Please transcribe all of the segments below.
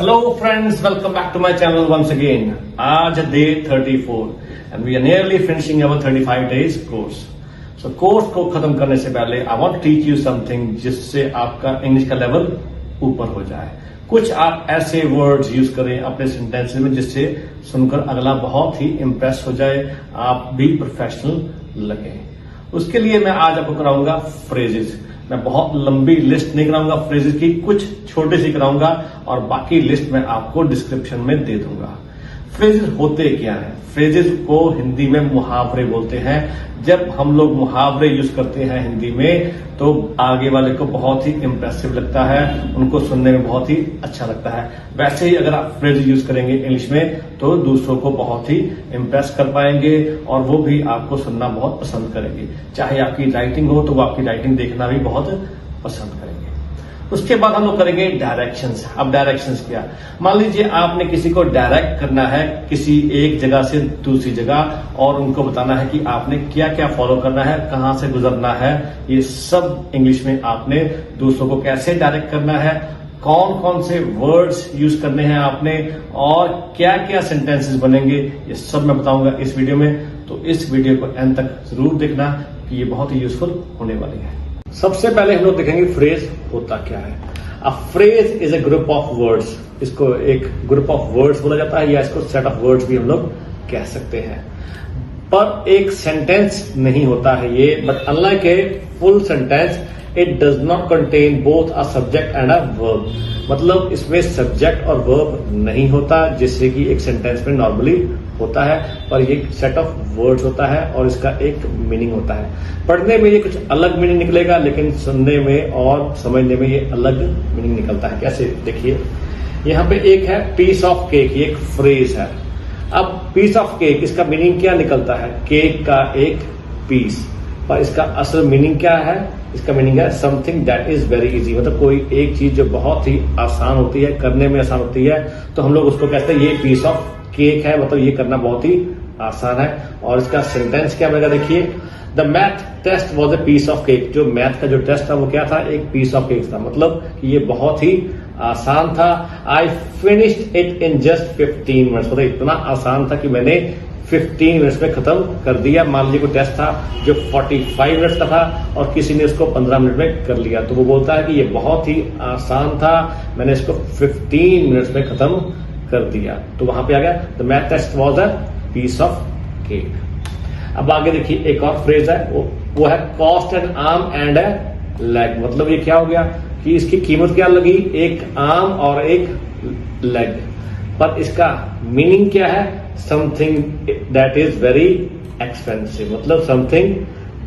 Hello friends, welcome back to my channel once again. आज day 34 and we are nearly finishing our 35 days course. So course को खत्म करने से पहले I want to teach you something जिससे आपका English का लेवल ऊपर हो जाए. कुछ आप ऐसे वर्ड्स यूज करें अपने सेंटेंस में जिससे सुनकर अगला बहुत ही इम्प्रेस हो जाए, आप भी प्रोफेशनल लगे. उसके लिए मैं आज आपको कराऊंगा फ्रेजेस. मैं बहुत लंबी लिस्ट नहीं कराऊंगा फ्रेजेस की, कुछ छोटे सी कराऊंगा और बाकी लिस्ट मैं आपको डिस्क्रिप्शन में दे दूंगा. फ्रेजेस होते क्या है? फ्रेजेस को हिंदी में मुहावरे बोलते हैं. जब हम लोग मुहावरे यूज करते हैं हिंदी में तो आगे वाले को बहुत ही इंप्रेसिव लगता है, उनको सुनने में बहुत ही अच्छा लगता है. वैसे ही अगर आप फ्रेज यूज करेंगे इंग्लिश में तो दूसरों को बहुत ही इंप्रेस कर पाएंगे और वो भी आपको सुनना बहुत पसंद करेंगे. चाहे आपकी राइटिंग हो तो वो आपकी राइटिंग देखना भी बहुत पसंद करेंगे. उसके बाद हम लोग करेंगे डायरेक्शंस. अब डायरेक्शंस क्या? मान लीजिए आपने किसी को डायरेक्ट करना है किसी एक जगह से दूसरी जगह और उनको बताना है कि आपने क्या क्या फॉलो करना है, कहां से गुजरना है. ये सब इंग्लिश में आपने दूसरों को कैसे डायरेक्ट करना है, कौन कौन से वर्ड्स यूज करने हैं आपने और क्या क्या सेंटेंसेस बनेंगे, ये सब मैं बताऊंगा इस वीडियो में. तो इस वीडियो को एंड तक जरूर देखना कि ये बहुत ही यूजफुल होने वाली है. सबसे पहले हम लोग देखेंगे फ्रेज होता क्या है. A phrase is a group of words. इसको एक ग्रुप ऑफ वर्ड्स बोला जाता है या इसको सेट ऑफ वर्ड्स भी हम लोग कह सकते हैं. पर एक सेंटेंस नहीं होता है ये. But unlike a full sentence it does not contain both a subject and a verb. मतलब इसमें सब्जेक्ट और वर्ब नहीं होता जैसे कि एक सेंटेंस में नॉर्मली होता है, पर ये सेट ऑफ वर्ड्स होता है और इसका एक मीनिंग होता है. पढ़ने में ये कुछ अलग मीनिंग निकलेगा लेकिन सुनने में और समझने में ये अलग मीनिंग निकलता है. कैसे? देखिए यहाँ पे एक है पीस ऑफ केक, ये एक फ्रेज है. अब पीस ऑफ केक, इसका मीनिंग क्या निकलता है? केक का एक पीस. पर इसका असल मीनिंग क्या है? इसका मीनिंग है something that is very easy. मतलब कोई एक चीज जो बहुत ही आसान होती है, करने में आसान होती है, तो हम लोग उसको कहते हैं ये पीस ऑफ केक है. मतलब ये करना बहुत ही आसान है. और इसका सेंटेंस क्या बनेगा? देखिए the math test was a piece of cake. जो मैथ का जो टेस्ट था वो क्या था? एक पीस ऑफ केक था. मतलब ये बहुत ही आसान था. I finished it in just 15 minutes. मतलब इतना आसान था कि मैंने 15 मिनट्स में खत्म कर दिया. मान लीजिए कोई टेस्ट था जो 45 मिनट्स का था और किसी ने उसको 15 मिनट में कर लिया, तो वो बोलता है कि ये बहुत ही आसान था, मैंने इसको 15 मिनट्स में खत्म कर दिया. तो वहां पे आ गया the math test was a piece of cake. अब आगे देखिए एक और फ्रेज है, वो है cost an arm and a leg. मतलब ये क्या हो गया कि इसकी कीमत क्या लगी? एक आर्म और एक लेग. पर इसका मीनिंग क्या है? Something that is very expensive. मतलब something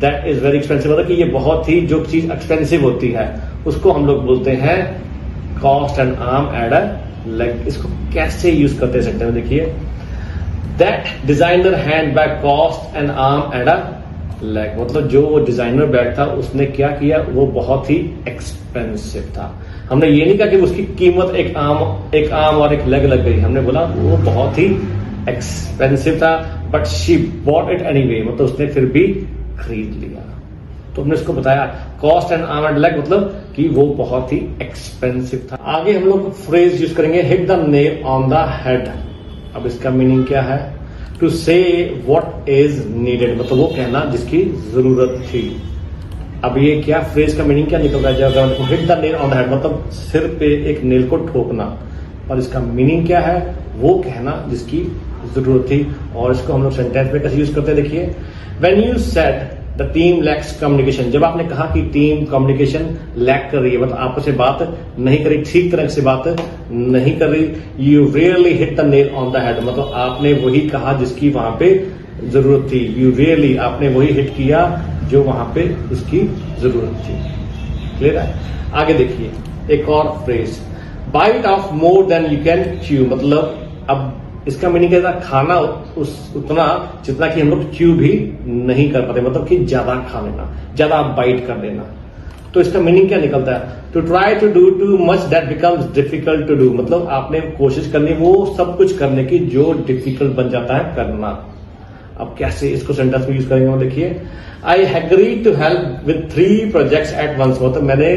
that is very expensive. मतलब कि ये बहुत ही, जो चीज एक्सपेंसिव होती है उसको हम लोग बोलते हैं cost an arm and a leg. इसको कैसे यूज करते हैं सेंटेंस में? देखिए that designer hand bag cost an arm and a leg. मतलब जो वो डिजाइनर बैग था उसने क्या किया? वो बहुत ही एक्सपेंसिव था. हमने ये नहीं कहा कि उसकी कीमत एक आर्म और एक लेग लग गई. हमने बोला वो बहुत ही एक्सपेंसिव था but she bought it anyway. मतलब उसने फिर भी खरीद लिया. तो हमने इसको बताया cost and arm and leg, मतलब कि वो बहुत ही एक्सपेंसिव था. आगे हम लोग फ्रेज यूज करेंगे hit the nail on the head. अब इसका मीनिंग क्या है? टू से व्हाट इज नीडेड. मतलब वो कहना जिसकी जरूरत थी. अब ये क्या फ्रेज का मीनिंग क्या निकल रहा है? Hit the nail on the head मतलब सिर पे एक नेल को ठोकना. और इसका मीनिंग क्या है? वो कहना जिसकी जरूरत थी. और इसको हम लोग सेंटेंस में कैसे यूज करते हैं? देखिए when you said the team lakhs communication. जब आपने कहा कि टीम कम्युनिकेशन लैक कर रही है, मतलब आपस में बात नहीं कर रही, ठीक तरह से बात नहीं कर रही. You really hit the nail on the head. मतलब आपने वही कहा जिसकी वहां पे जरूरत थी. यू रियली, आपने वही हिट किया जो वहां पे उसकी जरूरत थी. क्लियर है? आगे देखिए एक और phrase bite off more than you can chew. मतलब अब इसका मीनिंग क्या था? खाना उतना जितना कि हम लोग च्यू भी नहीं कर पाते. मतलब कि ज्यादा खा लेना, ज्यादा बाइट कर लेना. तो इसका मीनिंग क्या निकलता है? To try to do too much that becomes difficult to do. मतलब आपने कोशिश करनी वो सब कुछ करने की जो डिफिकल्ट बन जाता है करना. अब कैसे इसको सेंटेंस में यूज करेंगे? देखिए I agree to help with 3 projects at once. मतलब मैंने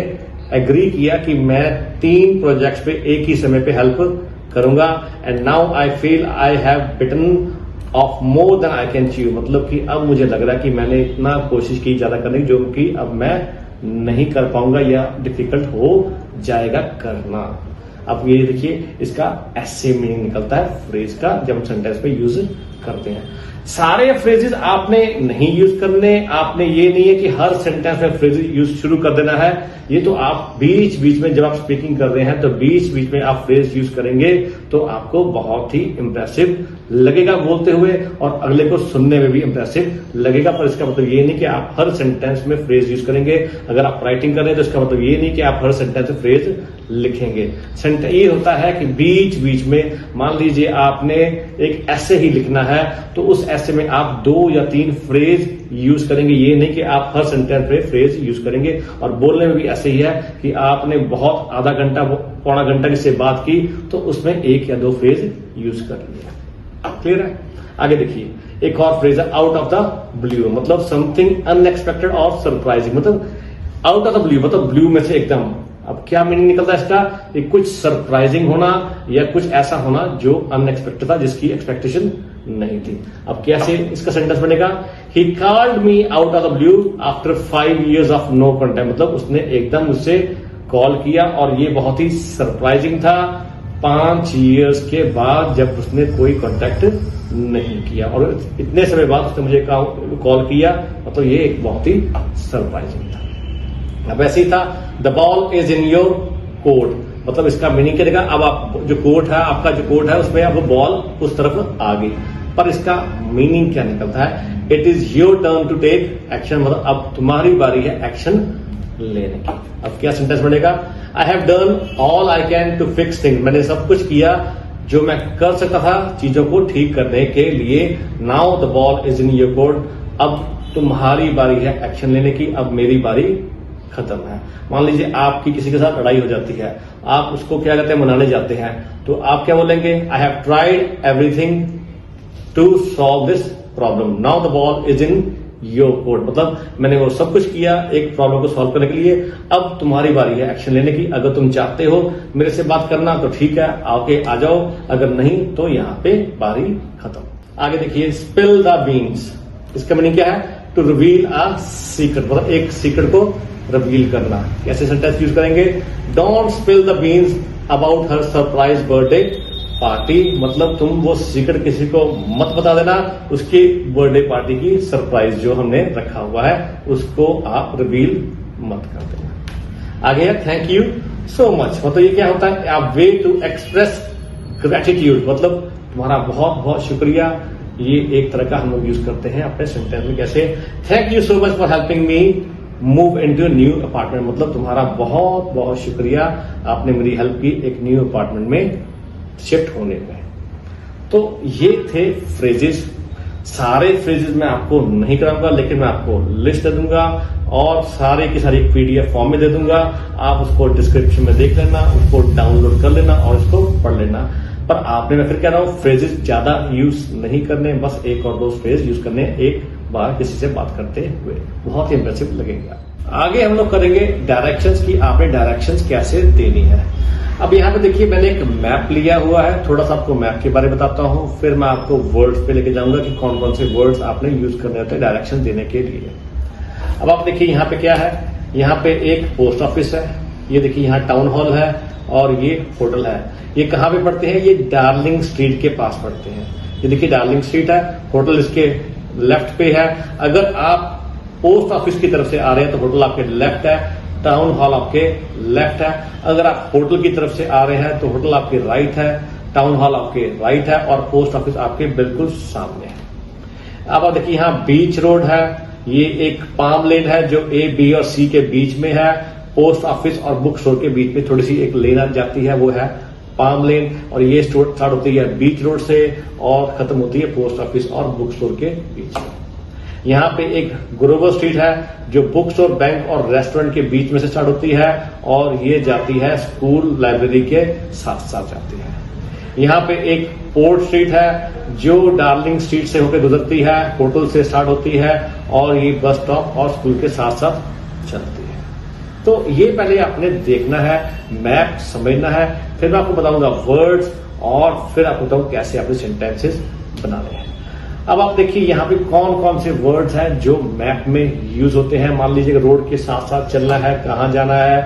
एग्री किया कि मैं 3 प्रोजेक्ट्स पे एक ही समय पे हेल्प करूंगा। And now I feel I have bitten off more than I can chew, मतलब कि अब मुझे लग रहा है कि मैंने इतना कोशिश की ज्यादा करने की जो कि अब मैं नहीं कर पाऊंगा या डिफिकल्ट हो जाएगा करना। अब ये देखिए इसका ऐसे मीनिंग निकलता है फ्रेज का जब हम सेंटेंस पे यूज करते हैं। सारे फ्रेजेस आपने नहीं यूज करने, आपने ये नहीं है कि हर सेंटेंस में फ्रेज यूज शुरू कर देना है। ये तो आप बीच बीच में जब आप स्पीकिंग कर रहे हैं तो बीच बीच में आप फ्रेज यूज करेंगे तो आपको बहुत ही इंप्रेसिव लगेगा बोलते हुए और अगले को सुनने में भी इंप्रेसिव लगेगा। पर इसका मतलब ये नहीं कि आप हर सेंटेंस में फ्रेज यूज करेंगे। अगर आप राइटिंग कर रहे हैं तो इसका मतलब ये नहीं कि आप हर सेंटेंस में फ्रेज लिखेंगे। सेंटेंस ये होता है कि बीच बीच में मान लीजिए आपने एक ऐसे ही लिखना है तो उस ऐसे में आप 2 या 3 फ्रेज यूज करेंगे। ये नहीं कि आप हर सेंटेंस पे फ्रेज यूज करेंगे। और बोलने में भी ऐसे ही है कि आपने बहुत आधा घंटा पौना घंटा किसी से बात की तो उसमें 1 या 2 फ्रेज यूज कर लिया। क्लियर है? आगे देखिए एक और फ्रेज है आउट ऑफ द ब्लू, मतलब समथिंग अनएक्सपेक्टेड और सरप्राइजिंग। मतलब आउट ऑफ द ब्लू मतलब ब्लू में से एकदम। अब क्या मीनिंग निकलता है इसका? ये कुछ सरप्राइजिंग होना या कुछ ऐसा होना जो अनएक्सपेक्टेड था, जिसकी एक्सपेक्टेशन नहीं थी। अब कैसे इसका सेंटेंस बनेगा? He called me out of the blue after 5 years of no contact, मतलब उसने एकदम मुझसे कॉल किया और ये बहुत ही सरप्राइजिंग था 5 years के बाद जब उसने कोई कॉन्टेक्ट नहीं किया और इतने समय बाद उसने मुझे कॉल किया, मतलब ये एक बहुत ही सरप्राइजिंग था। अब ऐसे ही था the ball is in your court, मतलब इसका मीनिंग क्या देगा? अब आप जो कोर्ट है, आपका जो कोर्ट है उसमें अब बॉल उस तरफ आ गई। पर इसका मीनिंग क्या निकलता है? It is your turn to take action, मतलब अब तुम्हारी बारी है एक्शन लेने की। अब क्या सेंटेंस बनेगा? I have done all I can to fix things, मैंने सब कुछ किया जो मैं कर सकता था चीजों को ठीक करने के लिए। Now the ball is in your court, अब तुम्हारी बारी है एक्शन लेने की, अब मेरी बारी खत्म है। मान लीजिए आपकी किसी के साथ लड़ाई हो जाती है, आप उसको क्या कहते हैं मनाने जाते हैं, तो आप क्या बोलेंगे? I have tried everything to solve this problem, now the ball is in your court, मतलब मैंने वो सब कुछ किया एक प्रॉब्लम को सॉल्व करने के लिए, अब तुम्हारी बारी है एक्शन लेने की। अगर तुम चाहते हो मेरे से बात करना तो ठीक है, आके आ जाओ, अगर नहीं तो यहां पे बारी खत्म। आगे देखिए स्पिल द बीन्स, इसका मीनिंग क्या है? टू रिवील अ सीक्रेट, मतलब एक सीक्रेट को रिवील करना। कैसे सेंटेंस यूज करेंगे? Don't spill the beans about her surprise birthday party, मतलब तुम वो सीक्रेट किसी को मत बता देना, उसकी बर्थडे पार्टी की सरप्राइज जो हमने रखा हुआ है उसको आप रिवील मत कर देना। आगे है थैंक यू सो मच, मतलब ये क्या होता है? आप वे टू एक्सप्रेस ग्रेटिट्यूड, मतलब तुम्हारा बहुत बहुत शुक्रिया। ये एक तरह का हम लोग यूज करते हैं अपने सेंटेंस में। कैसे? Thank you so much for helping me move into new apartment, मतलब तुम्हारा बहुत बहुत शुक्रिया, आपने मेरी हेल्प की एक न्यू अपार्टमेंट में शिफ्ट होने में। तो ये थे फ्रेजेस। सारे फ्रेजेस मैं आपको नहीं कराऊंगा, लेकिन मैं आपको लिस्ट दे दूंगा और सारे की सारी पीडीएफ फॉर्म में दे दूंगा। आप उसको डिस्क्रिप्शन में देख लेना, उसको डाउनलोड कर लेना और इसको पढ़ लेना। पर आपने, मैं फिर कह रहा हूं, फ्रेजेस ज्यादा यूज नहीं करने, बस 1 और 2 फ्रेज यूज करने एक बार किसी से बात करते हुए, बहुत ही इंप्रेसिव लगेगा। आगे हम लोग करेंगे डायरेक्शंस की, आपने डायरेक्शंस कैसे देनी है। अब यहाँ पे देखिए मैंने एक मैप लिया हुआ है, थोड़ा सा आपको मैप के बारे में बताता हूँ, फिर मैं आपको वर्ड्स पे लेके जाऊंगा कि कौन कौन से वर्ड्स आपने यूज करने होते हैं डायरेक्शन देने के लिए। अब आप देखिए यहाँ पे क्या है, यहाँ पे एक पोस्ट ऑफिस है, ये देखिए यहाँ टाउन हॉल है और ये होटल है। ये कहाँ पे पड़ते हैं? ये डार्लिंग स्ट्रीट के पास पड़ते हैं। ये देखिए डार्लिंग स्ट्रीट है, होटल इसके लेफ्ट पे है। अगर आप पोस्ट ऑफिस की तरफ से आ रहे हैं तो होटल आपके लेफ्ट है, टाउन हॉल आपके लेफ्ट है। अगर आप होटल की तरफ से आ रहे हैं तो होटल आपके राइट है, टाउन हॉल आपके राइट है और पोस्ट ऑफिस आपके बिल्कुल सामने है। अब आप देखिए यहाँ बीच रोड है, ये एक पाम लेन है जो ए, बी और सी के बीच में है। पोस्ट ऑफिस और बुक स्टोर के बीच में थोड़ी सी एक लेन जाती है, वो है पाम लेन, और ये स्टार्ट होती है बीच रोड से और खत्म होती है पोस्ट ऑफिस और बुक स्टोर के बीच में। यहाँ पे एक ग्रोवर स्ट्रीट है जो बुक स्टोर, बैंक और रेस्टोरेंट के बीच में से स्टार्ट होती है और ये जाती है स्कूल लाइब्रेरी के साथ साथ जाती है। यहाँ पे एक पोर्ट स्ट्रीट है जो डार्लिंग स्ट्रीट से होकर गुजरती है, होटल से स्टार्ट होती है और ये बस स्टॉप और स्कूल के साथ साथ चलती है। तो ये पहले आपने देखना है, मैप समझना है, फिर मैं आपको बताऊंगा वर्ड्स और फिर आपको बताऊंगा कैसे आपने सेंटेंसेस बनाने हैं। अब आप देखिए यहाँ पे कौन कौन से वर्ड्स हैं जो मैप में यूज होते हैं। मान लीजिए रोड के साथ साथ चलना है, कहाँ जाना है,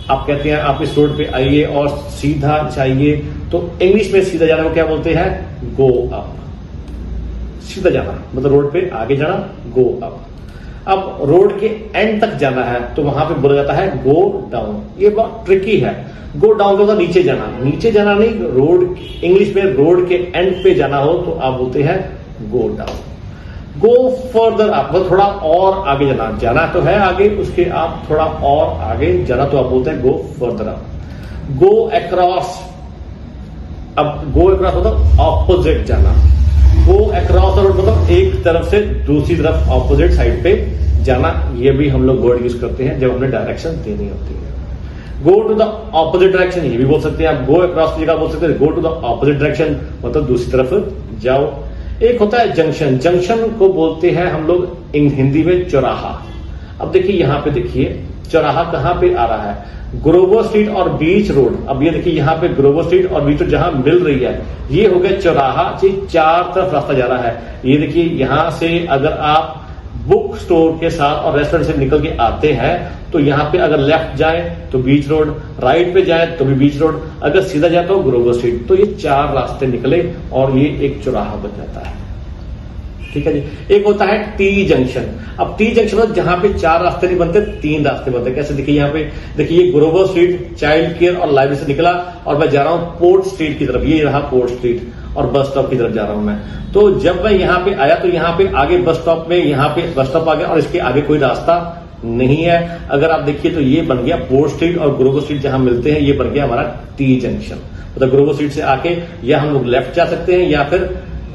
आप कहते हैं आप इस रोड पे आइए और सीधा जाइए, तो इंग्लिश में सीधा जाना को क्या बोलते हैं? Go up. सीधा जाना मतलब रोड पे आगे जाना, गो अप। अब रोड के एंड तक जाना है तो वहां पे बोला जाता है गो डाउन। ये बहुत ट्रिकी है। गो डाउन का मतलब नीचे जाना, नीचे जाना नहीं, रोड इंग्लिश में रोड के एंड पे जाना हो तो आप बोलते हैं go down. Go further up मतलब थोड़ा और आगे जाना, जाना तो है आगे, उसके आप थोड़ा और आगे जाना तो आप बोलते हैं go further up. Go across, अब गो अक्रॉस मतलब ऑपोजिट जाना। गो अक्रॉस द रोड मतलब एक तरफ से दूसरी तरफ ऑपोजिट साइड पे जाना। ये भी हम लोग वर्ड यूज करते हैं जब हमें डायरेक्शन देनी होती है। Go to the opposite direction ये भी बोल सकते हैं आप। गो अक्रॉस की जगह बोल सकते हैं go to the opposite direction मतलब दूसरी तरफ जाओ। एक होता है जंक्शन। जंक्शन को बोलते हैं हम लोग हिंदी में चौराहा। अब देखिए यहाँ पे देखिए चौराहा कहाँ पे आ रहा है? ग्रोवर स्ट्रीट और बीच रोड। अब ये देखिए यहाँ पे ग्रोवर स्ट्रीट और बीच रोड जहां मिल रही है ये हो गया चौराहा। चार तरफ रास्ता जा रहा है। ये देखिए यहां से अगर आप बुक स्टोर के साथ और रेस्टोरेंट से निकल के आते हैं तो यहाँ पे अगर लेफ्ट जाए तो बीच रोड, राइट पे जाए तो भी बीच रोड, अगर सीधा जाए तो ग्रोवर स्ट्रीट। तो ये चार रास्ते निकले और ये एक चौराहा बन जाता है। ठीक है जी। एक होता है टी जंक्शन। अब टी जंक्शन मतलब जहां पे चार रास्ते नहीं बनते, तीन रास्ते बनते। कैसे? देखिए यहाँ पे देखिए ग्रोवर स्ट्रीट, चाइल्ड केयर और लाइब्रेरी से निकला और मैं जा रहा हूं पोर्ट स्ट्रीट की तरफ। ये रहा पोर्ट स्ट्रीट और बस स्टॉप की तरफ जा रहा हूं मैं। तो जब मैं यहाँ पे आया तो यहाँ पे आगे बस स्टॉप में, यहाँ पे बस स्टॉप आ गया और इसके आगे कोई रास्ता नहीं है। अगर आप देखिए तो ये बन गया पोर्ट स्ट्रीट और ग्रोवर स्ट्रीट जहां मिलते हैं, ये बन गया हमारा टी जंक्शन। मतलब ग्रोवर स्ट्रीट से आके या हम लोग लेफ्ट जा सकते हैं या फिर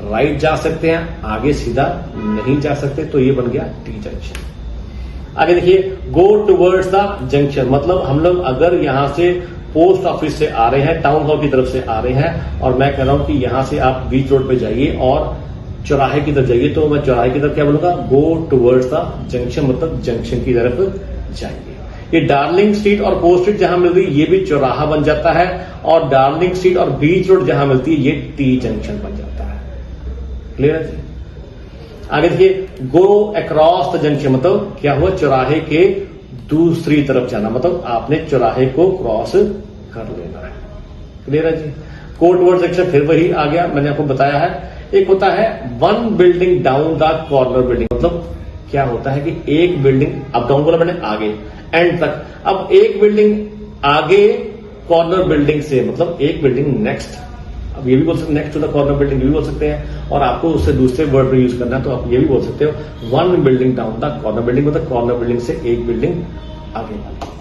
राइट जा सकते हैं, आगे सीधा नहीं जा सकते। तो ये बन गया टी जंक्शन। आगे देखिए गो टुवर्ड्स द जंक्शन मतलब हम लोग अगर यहां से पोस्ट ऑफिस से आ रहे हैं, टाउन हॉल की तरफ से आ रहे हैं और मैं कह रहा हूं कि यहां से आप बीच रोड पे जाइए और चौराहे की तरफ जाइए, तो मैं चौराहे की तरफ क्या बोलूंगा? गो टुवर्ड्स द जंक्शन मतलब जंक्शन की तरफ जाइए। ये डार्लिंग स्ट्रीट और पोस्ट स्ट्रीट जहां मिल रही है ये भी चौराहा बन जाता है और डार्लिंग स्ट्रीट और बीच रोड जहां मिलती है ये टी जंक्शन बन जाता है। क्लियर है? आगे देखिए गो अक्रॉस द जंक्शन मतलब क्या हुआ? चौराहे के दूसरी तरफ जाना मतलब आपने चौराहे को क्रॉस कर लेना है। क्लियर है जी? गो टुवर्ड्स जंक्शन फिर वही आ गया, मैंने आपको बताया है। एक होता है one building down the corner building मतलब क्या होता है कि एक बिल्डिंग अप डाउन बोला मैंने आगे एंड तक। अब एक बिल्डिंग आगे कॉर्नर बिल्डिंग से मतलब एक बिल्डिंग नेक्स्ट। अब ये भी बोल सकते हैं next to the corner building, ये भी बोल सकते हैं और आपको उससे दूसरे वर्ड पर यूज करना है तो आप ये भी बोल सकते हो one building down the corner building मतलब कॉर्नर बिल्डिंग से एक बिल्डिंग आगे वाली।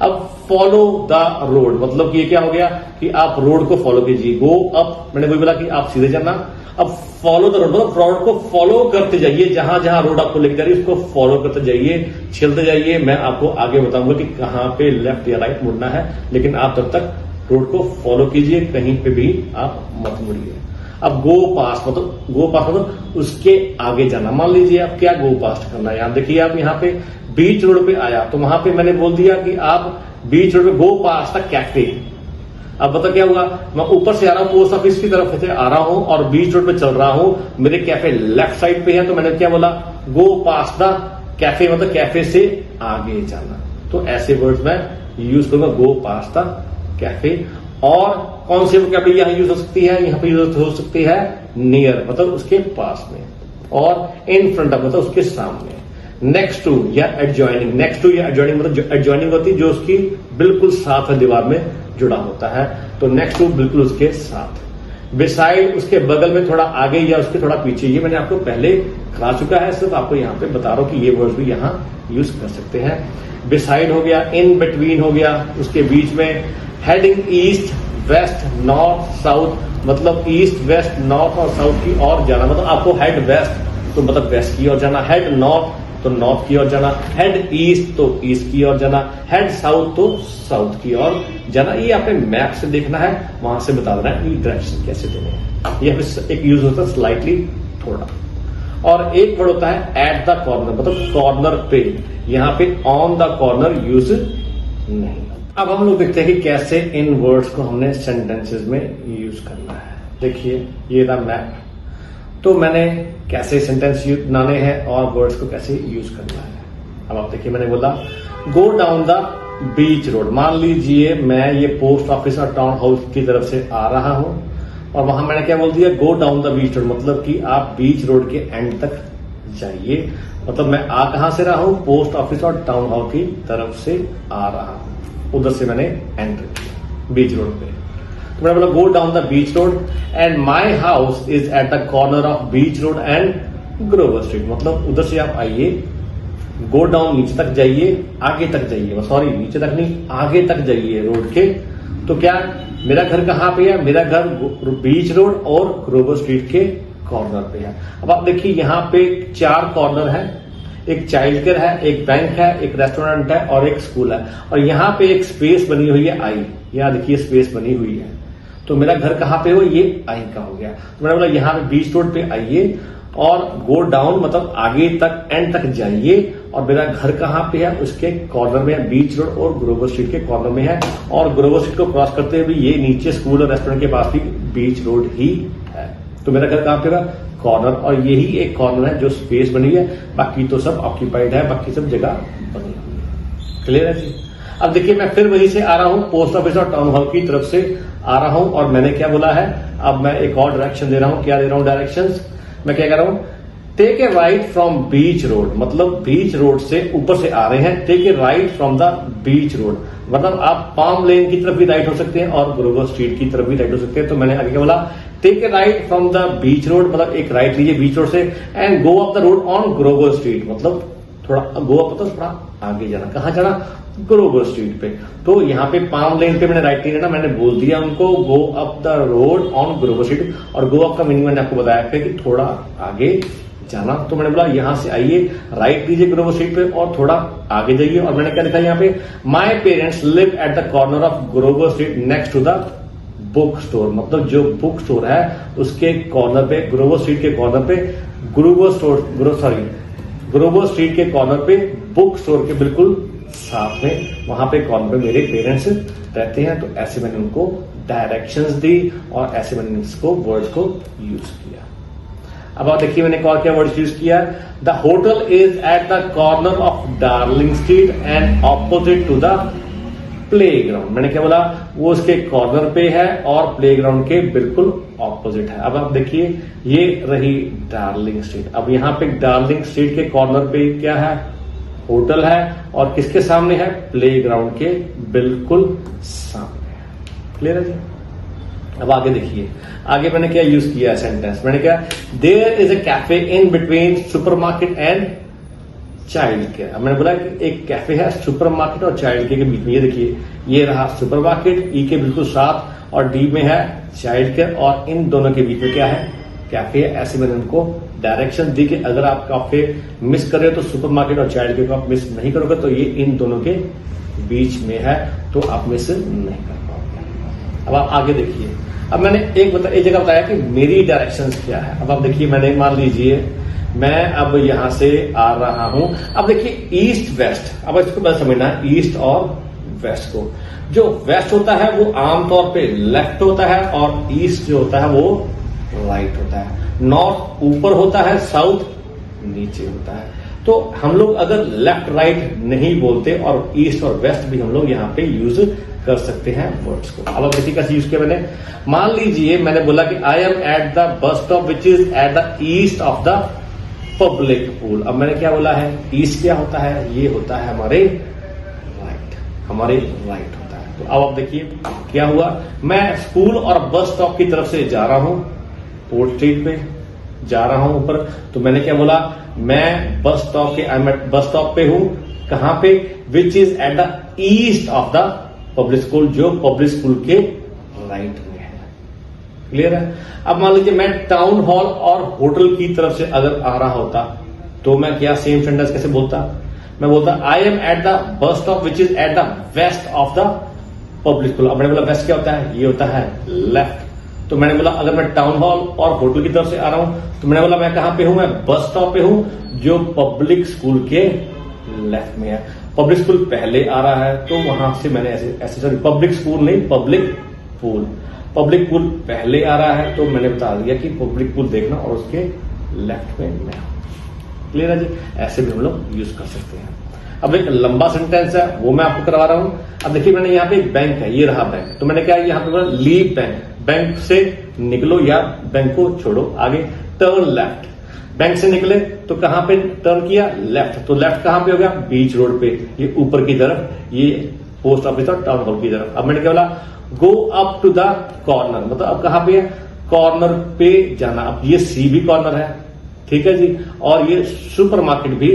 अब फॉलो द रोड मतलब कि ये क्या हो गया कि आप रोड को फॉलो कीजिए। गो अप मैंने वही बोला कि आप सीधे जाना। अब फॉलो द रोड मतलब रोड को फॉलो करते जाइए, जहां जहां रोड आपको लेकर जा रही है उसको फॉलो करते जाइए, चलते जाइए। मैं आपको आगे बताऊंगा कि कहां पे लेफ्ट या राइट मुड़ना है, लेकिन आप तब तक रोड को फॉलो कीजिए, कहीं पे भी आप मत मुड़िए। अब गो पास मतलब उसके आगे जाना। मान लीजिए आप क्या गो पास्ट करना है, यहां देखिए आप यहाँ पे बीच रोड पे आया तो वहां पे मैंने बोल दिया कि आप बीच रोड पे गो पास्ट द कैफे। अब बता क्या हुआ? मैं ऊपर से आ रहा हूं, पोस्ट ऑफिस की तरफ से आ रहा हूं और बीच रोड पे चल रहा हूं, मेरे कैफे लेफ्ट साइड पे है तो मैंने क्या बोला? गो पास्ट द कैफे मतलब कैफे से आगे जाना। तो ऐसे वर्ड्स मैं यूज करूंगा गो पास्ट द कैफे। और कौन सी वोकैबुलरी यहां यूज हो सकती है? यहां पे यूज हो सकती है नियर मतलब उसके पास में, और इन फ्रंट ऑफ मतलब उसके सामने, नेक्स्ट टू या एडजॉइनिंग। नेक्स्ट टू या एडजॉइनिंग मतलब एडजॉइनिंग होती है जो उसकी बिल्कुल साथ है, दीवार में जुड़ा होता है, तो नेक्स्ट टू बिल्कुल उसके साथ। बिसाइड उसके बगल में, थोड़ा आगे या उसके थोड़ा पीछे। ये मैंने आपको पहले करा चुका है, सिर्फ आपको यहां पे बता रहा हूं कि ये वर्ड भी यहां यूज कर सकते हैं। बिसाइड हो गया, इन बिटवीन हो गया, उसके बीच में। Heading east west north south मतलब ईस्ट वेस्ट नॉर्थ और साउथ की ओर जाना, मतलब आपको हेड वेस्ट तो मतलब वेस्ट की ओर जाना, हेड नॉर्थ तो नॉर्थ की ओर जाना, हेड ईस्ट तो ईस्ट की ओर जाना, हेड साउथ तो साउथ की ओर जाना। ये आपने मैप से देखना है, वहां से बता देना है डायरेक्शन कैसे देने हैं। ये एक यूज होता है स्लाइटली, थोड़ा। और एक वर्ड होता है एट द कॉर्नर मतलब कॉर्नर पे, यहां पे ऑन द कॉर्नर यूज नहीं। अब हम लोग देखते हैं कि कैसे इन वर्ड्स को हमने सेंटेंसेस में यूज करना है। देखिए ये रहा मैप, तो मैंने कैसे सेंटेंस बनाने हैं और वर्ड्स को कैसे यूज करना है। अब आप देखिए मैंने बोला go down the beach road. मान लीजिए मैं ये पोस्ट ऑफिस और टाउन हाउस की तरफ से आ रहा हूं और वहां मैंने क्या बोल दिया, go down the beach road, मतलब कि आप बीच रोड के एंड तक जाइए। मतलब मैं आ कहां से रहा हूं, पोस्ट ऑफिस और टाउन हाउस की तरफ से आ रहा हूं, उधर से मैंने एंटर किया बीच रोड पे। तो मैंने बोला go down the beach road and my house is at the corner of beach road and Grover street. मतलब उधर से आप आइए, गो डाउन नीचे तक जाइए, आगे तक जाइए, सॉरी नीचे तक नहीं, आगे तक जाइए रोड के। तो क्या मेरा घर कहां पे है, मेरा घर बीच रोड और ग्रोवर स्ट्रीट के कॉर्नर पे है। अब आप देखिए यहाँ पे 4 कॉर्नर है, एक चाइल्ड केयर है, एक बैंक है, एक रेस्टोरेंट है और एक स्कूल है। और यहाँ पे एक स्पेस बनी हुई है आई, यहाँ देखिए स्पेस बनी हुई है। तो मेरा घर कहां पे हो, ये आई का हो गया। तो मैंने बोला यहाँ पे बीच रोड पे आइए और गो डाउन मतलब आगे तक एंड तक जाइए। और मेरा घर कहां पे है, उसके कॉर्नर में है, बीच रोड और ग्रोवर स्ट्रीट के कॉर्नर में है। और ग्रोवर स्ट्रीट को क्रॉस करते हुए ये नीचे स्कूल और रेस्टोरेंट के पास भी बीच रोड ही है। तो मेरा घर कहां पे है, कॉर्नर, और यही एक कॉर्नर है जो स्पेस बनी है, बाकी तो सब ऑक्यूपाइड है, बाकी सब जगह बनी हुई है। क्लियर है जी। अब देखिए मैं फिर वहीं से आ रहा हूं, पोस्ट ऑफिस और टाउन हॉल की तरफ से आ रहा हूं और मैंने क्या बोला है, अब मैं एक और डायरेक्शन दे रहा हूं। क्या दे रहा हूं डायरेक्शंस, मैं क्या कह रहा हूं, take a right from beach road, मतलब बीच रोड से ऊपर से आ रहे हैं, take a right from the beach road, मतलब आप पाम लेन की तरफ भी राइट हो सकते हैं और ग्रोवर स्ट्रीट की तरफ भी राइट हो सकते हैं। तो मैंने आगे क्या बोला, take a right from the beach road, मतलब एक राइट लीजिए बीच रोड से, and go up the road on Grover street, मतलब थोड़ा गो अप मतलब थोड़ा आगे जाना, कहां जाना, ग्रोवर स्ट्रीट पे। तो यहाँ पे पाम लेन पे मैंने राइट नहीं लेना, मैंने बोल दिया उनको गो up the road on Grover street. और गो अप का मीनिंग मैंने आपको बताया कि थोड़ा आगे जाना। तो मैंने बोला यहां से आइए, राइट लीजिए ग्रोवर स्ट्रीट पे और थोड़ा आगे जाइए। और मैंने क्या लिखा यहाँ पे, my parents live at the corner of Grover street next to the book store, मतलब जो बुक स्टोर है उसके कॉर्नर पे, ग्रोवर स्ट्रीट के कॉर्नर पे, ग्रोवर स्ट्रीट के कॉर्नर पे बुक स्टोर के बिल्कुल साथ में, वहां पे कॉर्नर पे मेरे पेरेंट्स रहते हैं। तो ऐसे मैंने उनको डायरेक्शंस दी और ऐसे मैंने इसको वर्ड्स को यूज किया। अब आप देखिए मैंने और क्या वर्ड यूज किया, the hotel is at the corner of Darling street and opposite to the playground. मैंने क्या बोला, वो उसके कॉर्नर पे है और प्ले ग्राउंड के बिल्कुल ऑपोजिट है। अब आप देखिए ये रही डार्लिंग स्ट्रीट। अब यहाँ पे डार्लिंग स्ट्रीट के कॉर्नर पे क्या है, होटल है, और किसके सामने है, प्ले ग्राउंड के बिल्कुल सामने है। क्लियर है जी। अब आगे देखिए, आगे मैंने क्या यूज किया सेंटेंस, मैंने क्या, there is a cafe in between supermarket and child care. अब मैंने बोला कि एक कैफे है सुपरमार्केट और चाइल्ड केयर के बीच में। ये देखिए ये रहा सुपरमार्केट, ई के बिल्कुल साथ, और डी में है चाइल्ड केयर, और इन दोनों के बीच में क्या है, कैफे है। ऐसे मैंने उनको डायरेक्शन दी कि अगर आप कैफे मिस कर रहे हो तो सुपरमार्केट और चाइल्ड केयर को आप मिस नहीं करोगे, तो ये इन दोनों के बीच में है, तो आप मिस नहीं कर पाओगे। अब आप आगे देखिए, अब मैंने एक जगह बताया कि मेरी डायरेक्शंस क्या है। अब आप देखिए मैंने, मान लीजिए मैं अब यहां से आ रहा हूं, अब देखिए ईस्ट वेस्ट, अब इसको बस समझना है ईस्ट और वेस्ट को। जो वेस्ट होता है वो आमतौर पे लेफ्ट होता है और ईस्ट जो होता है वो राइट होता है। नॉर्थ ऊपर होता है, साउथ नीचे होता है। तो हम लोग अगर लेफ्ट राइट नहीं बोलते और ईस्ट और वेस्ट भी हम लोग यहाँ पे यूज कर सकते हैं वर्ड्स को। अब इसी का यूज किया मैंने, मान लीजिए मैंने बोला कि आई am at the bus stop which is at the east of the public pool. अब मैंने क्या बोला है, ईस्ट क्या होता है, ये होता है हमारे राइट, हमारे राइट होता है। तो अब आप देखिए क्या हुआ, मैं स्कूल और बस स्टॉप की तरफ से जा रहा हूं, पोर्ट स्ट्रीट पे जा रहा हूं ऊपर। तो मैंने क्या बोला, मैं बस स्टॉप पे हूं, कहां पे, विच is at the east of the public school, जो पब्लिक स्कूल के राइट में है। क्लियर है। अब मान लीजिए मैं टाउन हॉल और होटल की तरफ से अगर आ रहा होता तो मैं क्या सेम सेंटेंस कैसे बोलता, मैं बोलता I am at the bus stop which is at the west of the public school. अब मैंने बोला वेस्ट क्या होता है, ये होता है लेफ्ट। तो मैंने बोला अगर मैं टाउन हॉल और होटल की तरफ से आ रहा हूं तो मैंने बोला मैं कहां पे हूं, मैं बस स्टॉप पे हूं जो पब्लिक स्कूल के लेफ्ट में है। पब्लिक स्कूल पहले आ रहा है तो वहां से मैंने ऐसे सॉरी पब्लिक स्कूल नहीं, पब्लिक पूल, पब्लिक पूल पहले आ रहा है तो मैंने बता दिया कि पब्लिक पूल देखना और उसके लेफ्ट में मैं। क्लियर है जी? ऐसे भी हम लोग यूज कर सकते हैं। अब एक लंबा सेंटेंस है वो मैं आपको करवा रहा हूं। अब देखिए मैंने यहाँ पे एक बैंक है, ये रहा बैंक, तो मैंने क्या यहाँ पे बोला लीव बैंक, बैंक से निकलो या बैंक को छोड़ो। आगे टर्न लेफ्ट, बैंक से निकले तो कहां पे टर्न किया? लेफ्ट, तो लेफ्ट कहां पे हो गया? बीच रोड पे, ये ऊपर की तरफ, ये पोस्ट ऑफिस और टाउन हॉल की तरफ। अब मैंने क्या बोला? Go up to the corner, मतलब अब कहां पे है? कॉर्नर पे जाना। अब ये सी भी कॉर्नर है, ठीक है जी, और ये सुपरमार्केट भी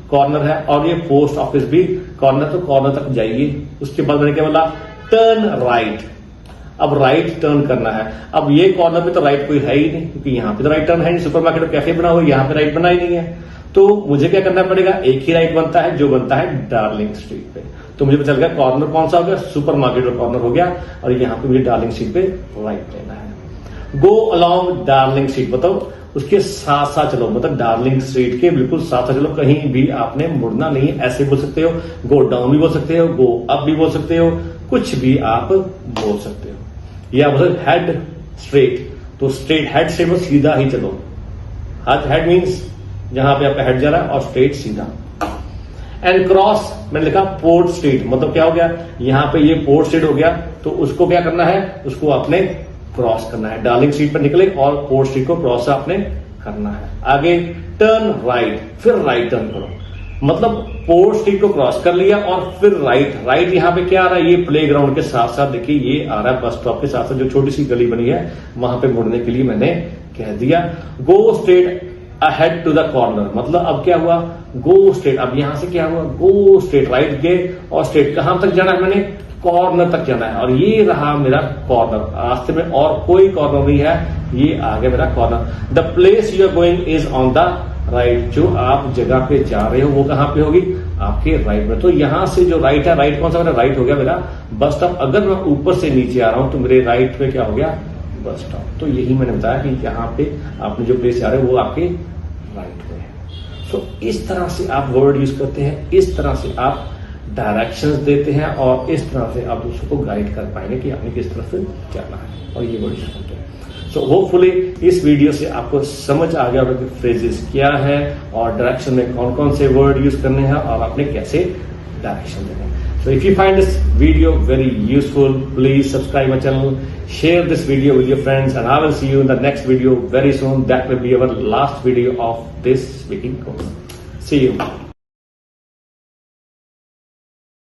कॉर्नर है और ये पोस्ट ऑफिस भी कॉर्नर, तो कॉर्नर तक जाइए। उसके बाद मैंने क्या बोला? Turn right. अब राइट टर्न करना है। अब ये कॉर्नर पे तो राइट कोई है ही नहीं, क्योंकि यहाँ पे तो राइट टर्न है नहीं, सुपरमार्केट और कैफे बना हुआ, यहाँ पे राइट बना ही नहीं है। तो मुझे क्या करना पड़ेगा? एक ही राइट बनता है जो बनता है डार्लिंग स्ट्रीट पे। तो मुझे पता चल गया कॉर्नर कौन सा हो गया? सुपरमार्केट और कॉर्नर हो गया, और यहाँ पे मुझे डार्लिंग स्ट्रीट पे राइट लेना है। गो अलॉन्ग डार्लिंग स्ट्रीट, मतलब उसके साथ साथ चलो, मतलब डार्लिंग स्ट्रीट के बिल्कुल साथ साथ चलो, कहीं भी आपने मुड़ना नहीं है। ऐसे बोल सकते हो, गो डाउन भी बोल सकते हो, गो अप भी बोल सकते हो, कुछ भी आप बोल सकते हो। या मतलब हेड स्ट्रेट, तो स्ट्रेट हेड से वो सीधा ही चलो। हेड मीन्स जहां पे आपका हेड जा रहा है, और स्ट्रेट सीधा। एंड क्रॉस मैंने लिखा पोर्ट स्ट्रीट, मतलब क्या हो गया? यहां पे ये पोर्ट स्ट्रीट हो गया, तो उसको क्या करना है? उसको आपने क्रॉस करना है। डार्लिंग स्ट्रीट पर निकले और पोर्ट स्ट्रीट को क्रॉस आपने करना है। आगे टर्न राइट, फिर राइट टर्न करो, मतलब पोर्ट स्ट्रीट को क्रॉस कर लिया और फिर राइट। राइट यहाँ पे क्या आ रहा है? ये प्ले ग्राउंड के साथ साथ देखिए ये आ रहा है, बस स्टॉप के साथ साथ जो छोटी सी गली बनी है वहां पे मुड़ने के लिए मैंने कह दिया। Go straight ahead to the corner, मतलब अब क्या हुआ? Go straight. अब यहां से क्या हुआ? गो स्ट्रेट, राइट गए और स्ट्रेट कहां तक जाना है? मैंने कॉर्नर तक जाना है, और ये रहा मेरा कॉर्नर। रास्ते में और कोई कॉर्नर नहीं है, ये आ गया मेरा corner. The place you are going is on the right, जो आप जगह पे जा रहे हो वो कहां पे होगी? आपके राइट में। तो यहां से जो राइट है, राइट कौन सा मेरा? राइट हो गया मेरा बस स्टॉप। अगर मैं ऊपर से नीचे आ रहा हूं तो मेरे राइट में क्या हो गया? Bus stop. तो यही मैंने बताया कि यहाँ पे आपने जो प्लेस जा रहे हो वो आपके राइट में है। सो इस तरह से आप वर्ड यूज करते हैं, इस तरह से आप डायरेक्शंस देते हैं, और इस तरह से आप दूसरों को गाइड कर पाएंगे कि आपने किस तरह से जाना है, और ये वर्ड यूज करते हैं। सो होपफुली इस वीडियो से आपको समझ आ गया होगा कि फ्रेजेस क्या है और डायरेक्शन में कौन कौन से वर्ड यूज करने हैं और आपने कैसे डायरेक्शन देने हैं। So if you find this video very useful, please subscribe my channel, share this video with your friends, and I will see you in the next video very soon. That will be our last video of this speaking course. See you.